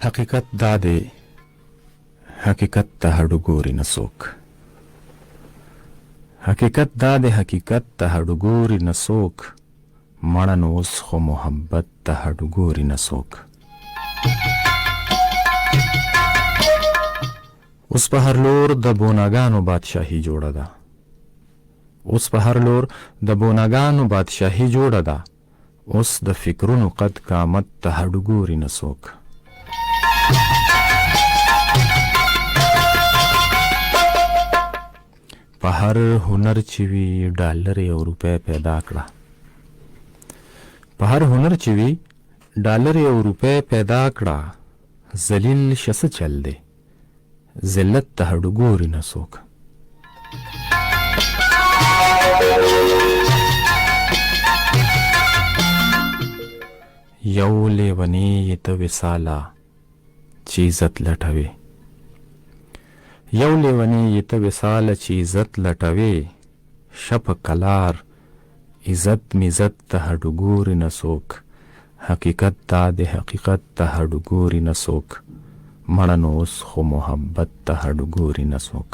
حقیقت دا دی، حقیقت ته هډو ګوري نه څوک. حقیقت دا دی، حقیقت ته هډو ګوري نه څوک. مړه نو اوس خو محبت ته هډو ګوري نه څوک. اوس په هر لور د بوناګانو بادشاهي جوړه ده. اوس په هر لور د بوناګانو بادشاهي جوړه ده. اوس د فکرونو قد قامت ته هډو ګوري نه څوک. په هر هنر چې وي ډالرې او روپۍ پیدا کړه. په هر هنر چې وي ډالرې او روپۍ پیدا کړه. ذلیل شه څه چل دی، ذلت ته هډو ګوري نه څوک. یو لیونی یې ته وصاله چې عزت لټوي. یو لیونی یې ته وصاله چې عزت لټوي. شپ کلار عزت میزت ته هډو ګوري نه څوک. حقیقت دا د حقیقت ته هډو ګوري نه څوک. مړه نو اوس خو محبت ته هډو ګوري نه څوک.